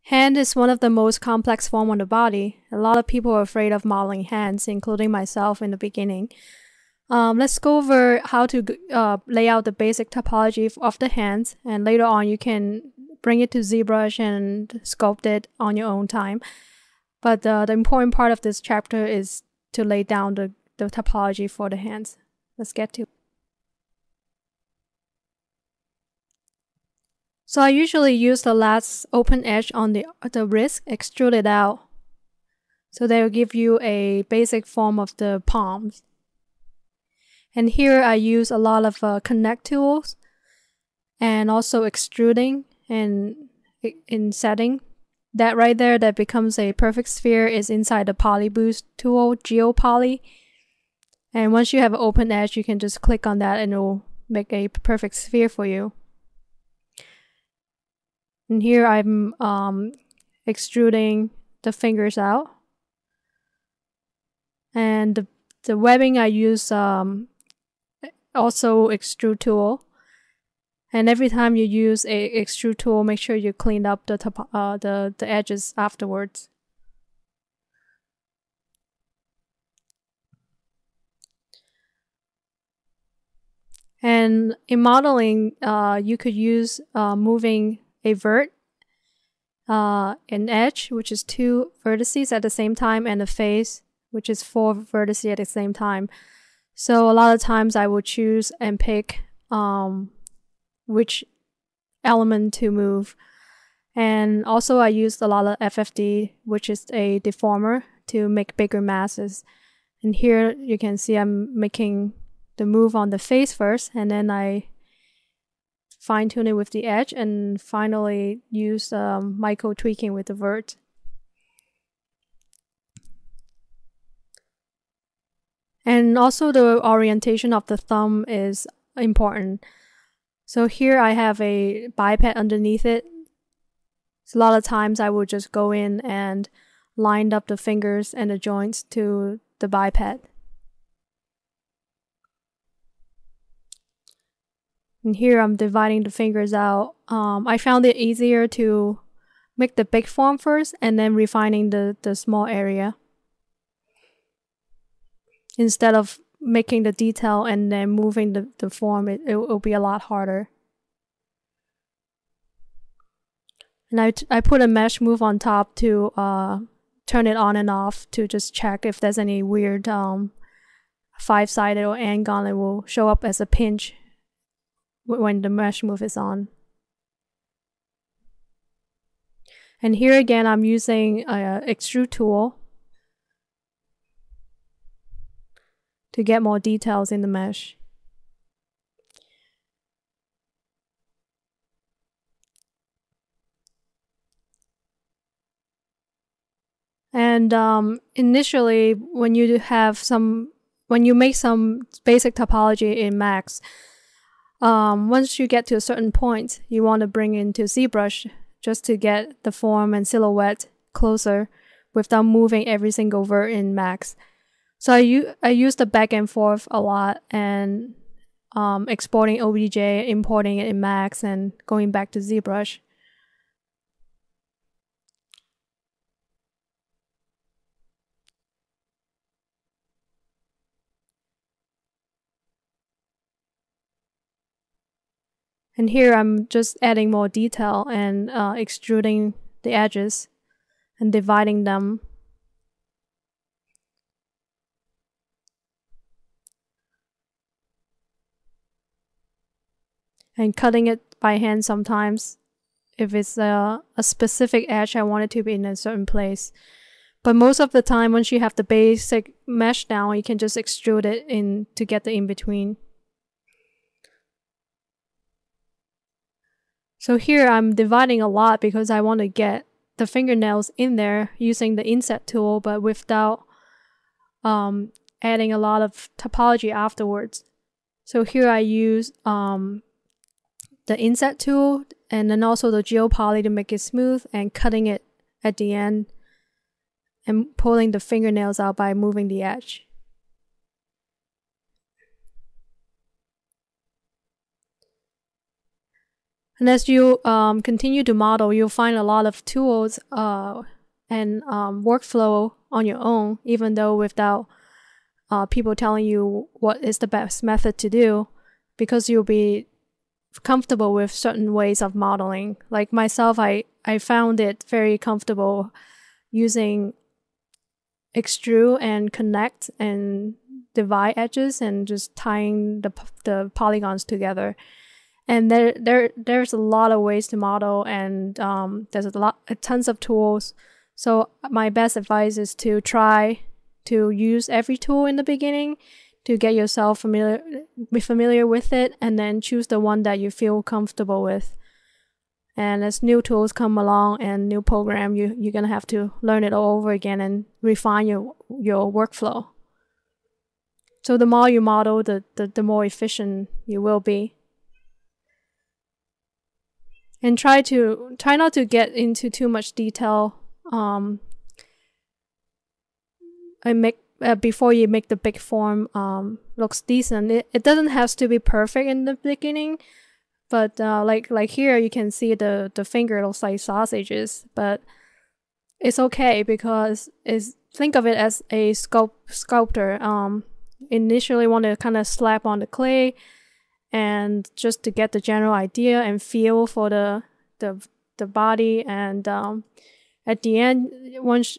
Hand is one of the most complex forms on the body. A lot of people are afraid of modeling hands, including myself in the beginning. Let's go over how to lay out the basic topology of the hands, and later on you can bring it to ZBrush and sculpt it on your own time. But the important part of this chapter is to lay down the topology for the hands. Let's get to it. So I usually use the last open edge on the wrist, extrude it out. So they will give you a basic form of the palms. And here I use a lot of connect tools and also extruding and in setting. That right there that becomes a perfect sphere is inside the PolyBoost tool, GeoPoly. And once you have an open edge, you can just click on that and it will make a perfect sphere for you. And here I'm extruding the fingers out. And the webbing I use also extrude tool. And every time you use a extrude tool, make sure you clean up the edges afterwards. And in modeling, you could use moving a vert, an edge, which is 2 vertices at the same time, and a face, which is 4 vertices at the same time. So a lot of times I will choose and pick which element to move. And also I used a lot of FFD, which is a deformer, to make bigger masses. And here you can see I'm making the move on the face first, and then I fine-tune it with the edge, and finally use micro tweaking with the vert. And also the orientation of the thumb is important. So here I have a biped underneath it. So a lot of times I will just go in and line up the fingers and the joints to the biped. And here I'm dividing the fingers out. I found it easier to make the big form first and then refining the small area, instead of making the detail and then moving the form. It will be a lot harder. And I put a mesh move on top to turn it on and off to just check if there's any weird 5-sided or angle. It will show up as a pinch when the mesh move is on. And here again I'm using an extrude tool to get more details in the mesh. And initially when you make some basic topology in Max, once you get to a certain point, you want to bring into ZBrush just to get the form and silhouette closer without moving every single vert in Max. So I use the back and forth a lot, and exporting OBJ, importing it in Max, and going back to ZBrush. And here I'm just adding more detail and extruding the edges and dividing them. And cutting it by hand sometimes if it's a specific edge I want it to be in a certain place. But most of the time, once you have the basic mesh down, you can just extrude it in to get the in-between. So here I'm dividing a lot because I want to get the fingernails in there using the inset tool, but without adding a lot of topology afterwards. So here I use the inset tool and then also the GeoPoly to make it smooth, and cutting it at the end and pulling the fingernails out by moving the edge. And as you continue to model, you'll find a lot of tools and workflow on your own, even though without people telling you what is the best method to do, because you'll be comfortable with certain ways of modeling. Like myself, I found it very comfortable using extrude and connect and divide edges and just tying the polygons together. And there's a lot of ways to model, and there's tons of tools. So my best advice is to try to use every tool in the beginning to get yourself familiar with it, and then choose the one that you feel comfortable with. And as new tools come along and new program, you're gonna have to learn it all over again and refine your workflow. So the more you model, the more efficient you will be. And try not to get into too much detail. Before you make the big form looks decent. It doesn't have to be perfect in the beginning, but like here you can see the finger looks like sausages, but it's okay because think of it as a sculptor. Initially want to kind of slap on the clay, and just to get the general idea and feel for the body, and at the end, once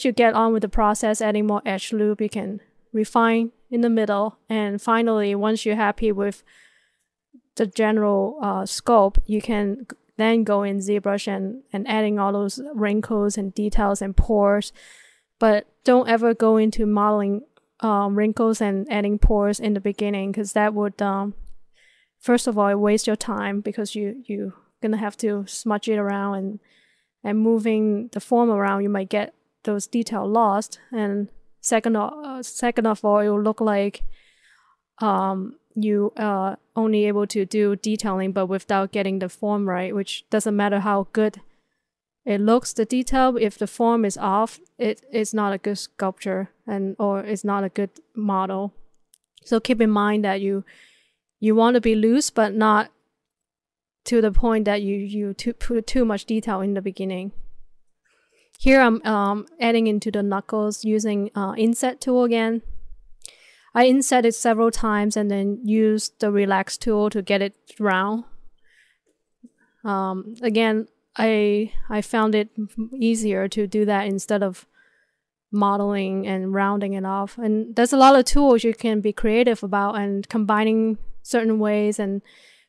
you get on with the process, adding more edge loop, you can refine in the middle, and finally, once you're happy with the general scope, you can then go in ZBrush and adding all those wrinkles and details and pores. But don't ever go into modeling wrinkles and adding pores in the beginning, because that would first of all waste your time, because you're gonna have to smudge it around and moving the form around, you might get those details lost. And second of all, it will look like you only able to do detailing but without getting the form right, which doesn't matter how good it looks, the detail, if the form is off, it is not a good sculpture or it's not a good model. So keep in mind that you want to be loose, but not to the point that you put too much detail in the beginning. Here I'm adding into the knuckles using inset tool again. I inset it several times and then use the relax tool to get it round. Again, I found it easier to do that instead of modeling and rounding it off. And there's a lot of tools you can be creative about and combining certain ways and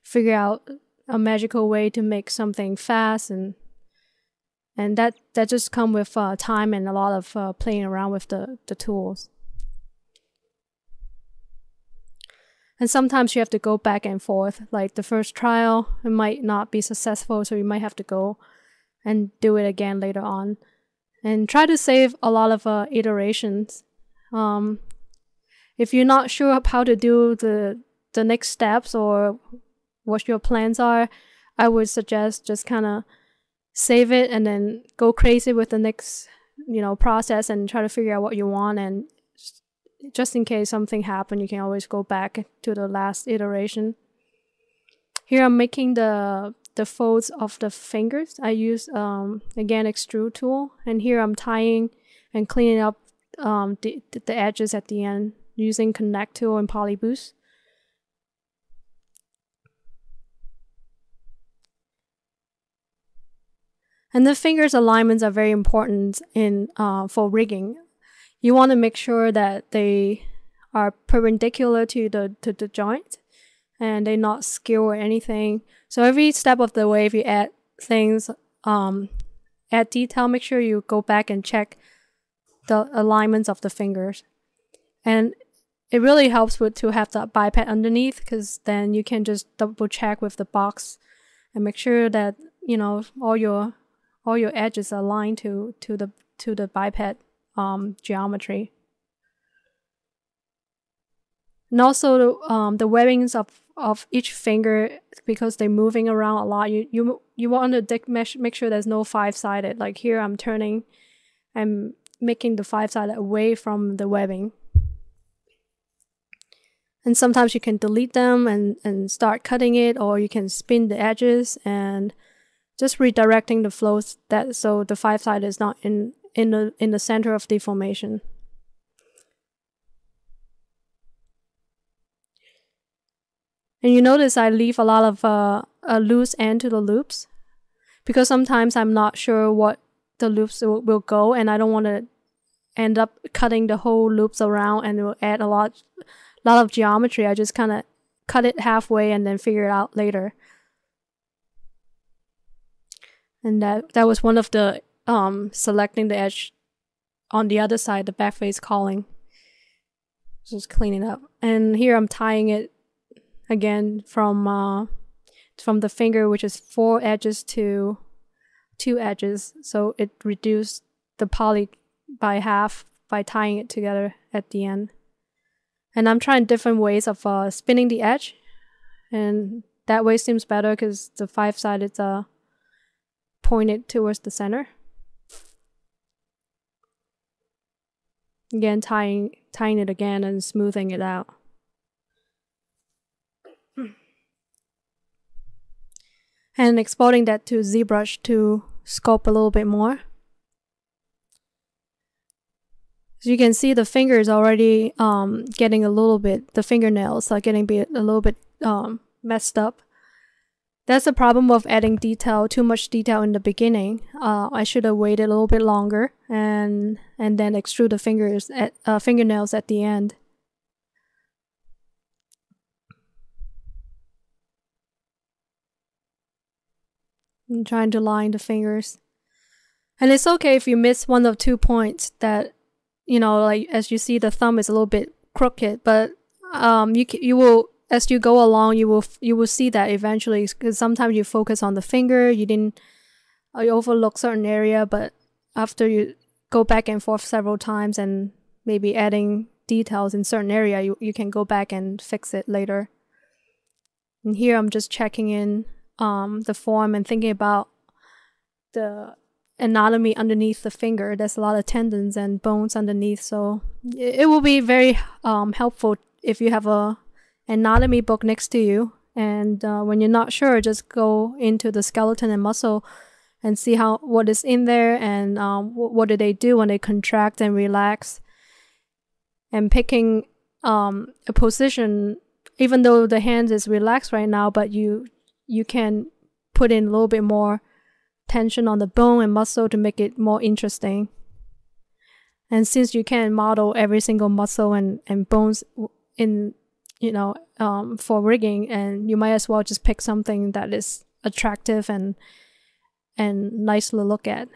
figure out a magical way to make something fast, and that just come with time and a lot of playing around with the tools. And sometimes you have to go back and forth. Like the first trial, it might not be successful, so you might have to go and do it again later on. And try to save a lot of iterations. If you're not sure how to do the next steps or what your plans are, I would suggest just kind of save it and then go crazy with the next process and try to figure out what you want, and just in case something happened, you can always go back to the last iteration. Here I'm making the folds of the fingers. I use again extrude tool, and here I'm tying and cleaning up the edges at the end using connect tool and polyboost. And the fingers alignments are very important in for rigging. You want to make sure that they are perpendicular to the joint and they're not skew or anything. So every step of the way, if you add things, add detail, make sure you go back and check the alignments of the fingers. And it really helps to have the biped underneath, because then you can just double check with the box and make sure that all your edges are aligned to the biped geometry. And also the webbings of each finger, because they're moving around a lot, you want to make sure there's no five-sided. Like here I'm making the five-sided away from the webbing. And sometimes you can delete them and start cutting it, or you can spin the edges and just redirecting the flows that so the 5-sided is not in the center of deformation. And you notice I leave a lot of a loose end to the loops because sometimes I'm not sure what the loops will go, and I don't want to end up cutting the whole loops around and it will add a lot of geometry. I just kind of cut it halfway and then figure it out later. And that was one of the selecting the edge on the other side, the back face calling. Just cleaning up. And here I'm tying it again from the finger, which is 4 edges to 2 edges. So it reduced the poly by half by tying it together at the end. And I'm trying different ways of spinning the edge, and that way seems better because the 5-sided pointed towards the center. Again, tying it again and smoothing it out. And exporting that to ZBrush to sculpt a little bit more. As you can see, the finger is already getting a little bit, the fingernails are getting a little bit messed up. That's the problem of adding detail, too much detail in the beginning. I should have waited a little bit longer and then extrude the fingernails at the end. I'm trying to line the fingers. And it's okay if you miss one of 2 points that, you know, like as you see the thumb is a little bit crooked, but you will, as you go along, you will see that eventually, because sometimes you focus on the finger, you overlook certain area, but after you go back and forth several times and maybe adding details in certain area, you can go back and fix it later. And here I'm just checking in the form and thinking about the anatomy underneath the finger. There's a lot of tendons and bones underneath, so it will be very helpful if you have a anatomy book next to you, and when you're not sure, just go into the skeleton and muscle and see what is in there, and what do they do when they contract and relax, and picking a position, even though the hand is relaxed right now, but you can put in a little bit more tension on the bone and muscle to make it more interesting. And since you can't model every single muscle and bones in, you know, for rigging, and you might as well just pick something that is attractive and nice to look at.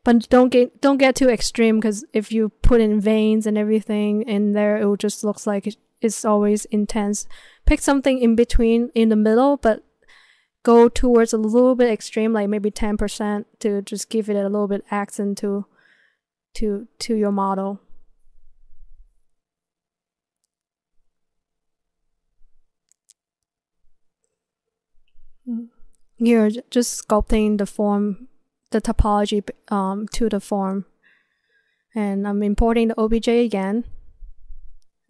But don't get too extreme, because if you put in veins and everything in there, it will just looks like it's always intense. Pick something in between, in the middle, but go towards a little bit extreme, like maybe 10%, to just give it a little bit accent to your model. Here, just sculpting the form, the topology to the form. And I'm importing the OBJ again,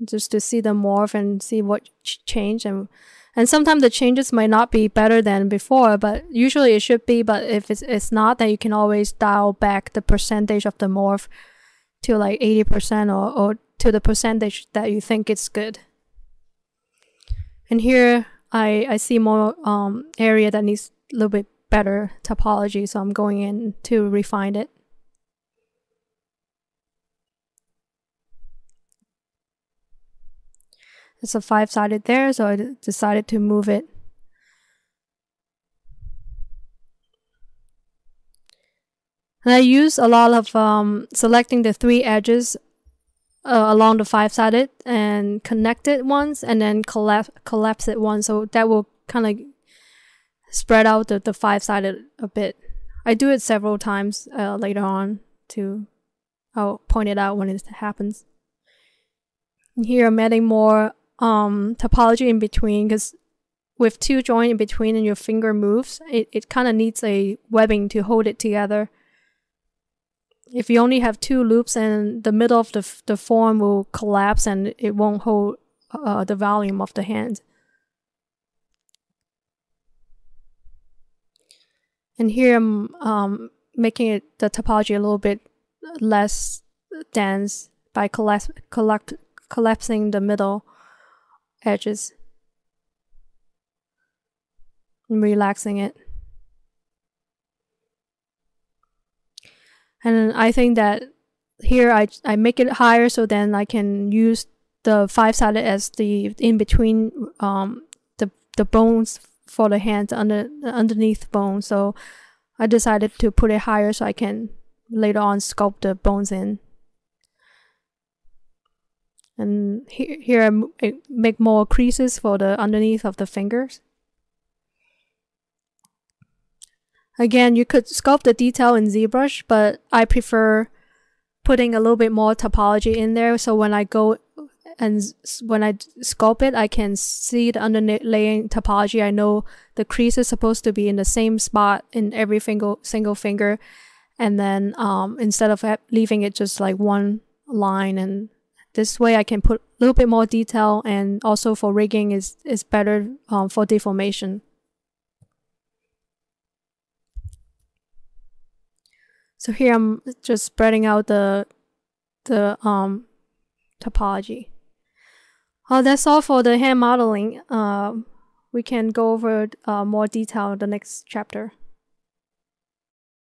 just to see the morph and see what changed. And sometimes the changes might not be better than before, but usually it should be. But if it's not, then you can always dial back the percentage of the morph to like 80% or to the percentage that you think it's good. And here I see more area that needs a little bit better topology, so I'm going in to refine it. It's a 5-sided there, so I decided to move it. And I use a lot of selecting the 3 edges along the 5-sided and connect it once, and then collapse it once, so that will kind of spread out the 5-sided a bit. I do it several times later on I'll point it out when it happens. And here I'm adding more topology in between, because with 2 joints in between and your finger moves, it kind of needs a webbing to hold it together. if you only have 2 loops, and the middle of the form will collapse and it won't hold the volume of the hand. And here I'm making it the topology a little bit less dense by collapsing the middle edges and relaxing it. And I think that here I make it higher, so then I can use the 5-sided as the in between the bones for the hand, the underneath bone. So I decided to put it higher so I can later on sculpt the bones in. And here I make more creases for the underneath of the fingers. Again, you could sculpt the detail in ZBrush, but I prefer putting a little bit more topology in there, so when I go and when I sculpt it, I can see the underlaying topology. I know the crease is supposed to be in the same spot in every single finger, and then instead of leaving it just like one line, and this way I can put a little bit more detail, and also for rigging is better for deformation. So here I'm just spreading out the topology. That's all for the hand modeling. We can go over more detail in the next chapter.